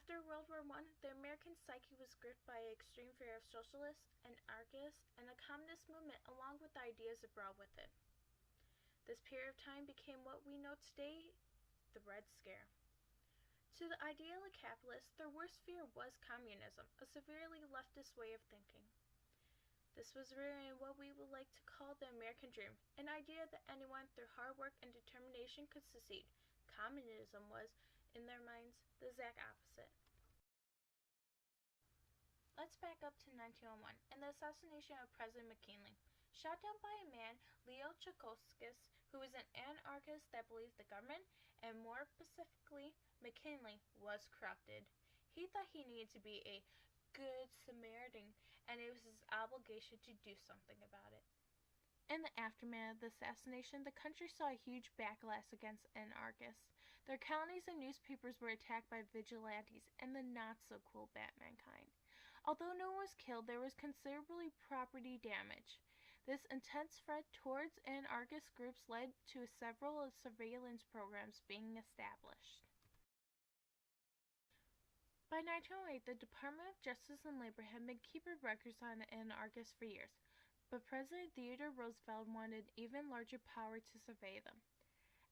After World War I, the American psyche was gripped by extreme fear of socialists, anarchists, and the communist movement, along with the ideas it brought with it. This period of time became what we know today, the Red Scare. To the ideal capitalist, their worst fear was communism, a severely leftist way of thinking. This was rooted in what we would like to call the American dream, an idea that anyone through hard work and determination could succeed. Communism was, in their minds, the exact opposite. Let's back up to 1901 and the assassination of President McKinley. Shot down by a man, Leo Tchaikovsky, who was an anarchist that believed the government, and more specifically, McKinley, was corrupted. He thought he needed to be a good Samaritan, and it was his obligation to do something about it. In the aftermath of the assassination, the country saw a huge backlash against anarchists. Their counties and newspapers were attacked by vigilantes and the not-so-cool Batman kind. Although no one was killed, there was considerable property damage. This intense threat towards anarchist groups led to several surveillance programs being established. By 1908, the Department of Justice and Labor had been keeping records on the anarchists for years, but President Theodore Roosevelt wanted even larger power to survey them.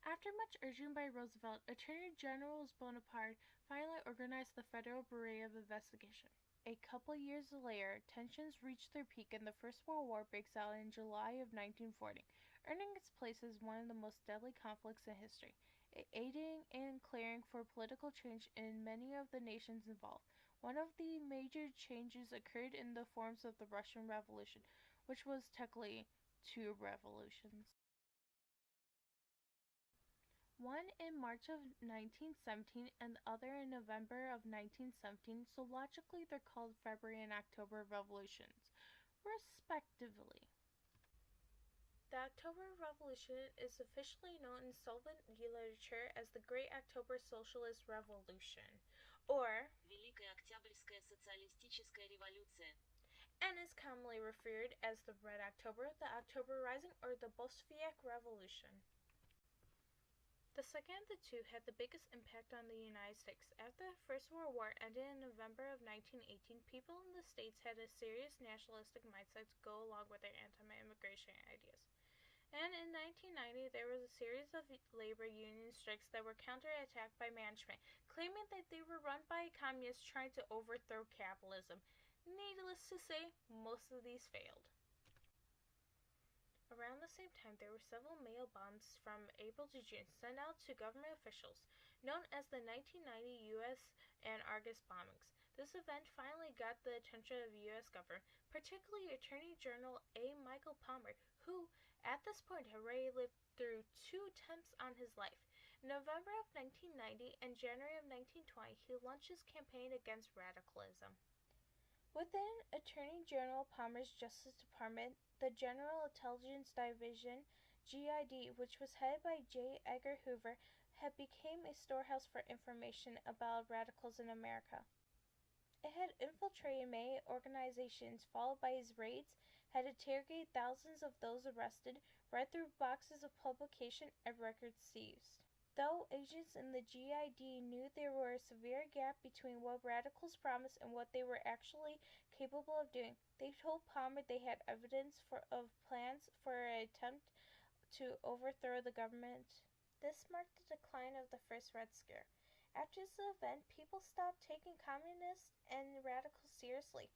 After much urging by Roosevelt, Attorney General Bonaparte finally organized the Federal Bureau of Investigation. A couple years later, tensions reached their peak and the First World War breaks out in July of 1940, earning its place as one of the most deadly conflicts in history, aiding and clearing for political change in many of the nations involved. One of the major changes occurred in the forms of the Russian Revolution, which was technically two revolutions. One in March of 1917 and the other in November of 1917, so logically they're called February and October Revolutions, respectively. The October Revolution is officially known in Soviet literature as the Great October Socialist Revolution, or Великая Октябрьская социалистическая революция, and is commonly referred as the Red October, the October Rising, or the Bolshevik Revolution. The second of the two had the biggest impact on the United States. After the First World War ended in November of 1918, people in the States had a serious nationalistic mindset to go along with their anti-immigration ideas. And in 1990, there was a series of labor union strikes that were counterattacked by management, claiming that they were run by communists trying to overthrow capitalism. Needless to say, most of these failed. Around the same time, there were several mail bombs from April to June sent out to government officials, known as the 1990 U.S. anarchist bombings. This event finally got the attention of the U.S. government, particularly Attorney General A. Michael Palmer, who, at this point, had already lived through 2 attempts on his life. In November of 1990 and January of 1920, he launched his campaign against radicalism. Within Attorney General Palmer's Justice Department, the General Intelligence Division, GID, which was headed by J. Edgar Hoover, had become a storehouse for information about radicals in America. It had infiltrated many organizations, followed by his raids, had interrogated thousands of those arrested, read through boxes of publication, and records seized. Though agents in the GID knew there was a severe gap between what radicals promised and what they were actually capable of doing, they told Palmer they had evidence of plans for an attempt to overthrow the government. This marked the decline of the first Red Scare. After this event, people stopped taking communists and radicals seriously.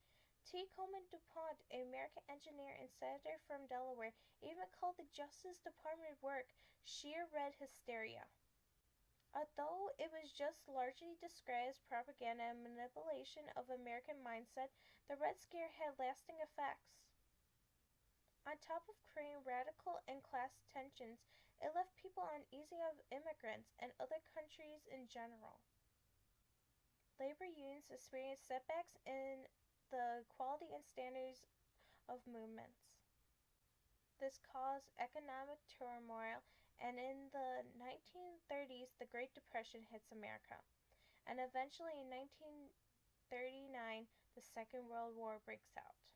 T. Coleman DuPont, an American engineer and senator from Delaware, even called the Justice Department work sheer red hysteria. Although it was just largely described as propaganda and manipulation of American mindset, the Red Scare had lasting effects. On top of creating radical and class tensions, it left people uneasy of immigrants and other countries in general. Labor unions experienced setbacks in the quality and standards of movements. This caused economic turmoil, and in the 1930s, the Great Depression hits America. And eventually in 1939, the Second World War breaks out.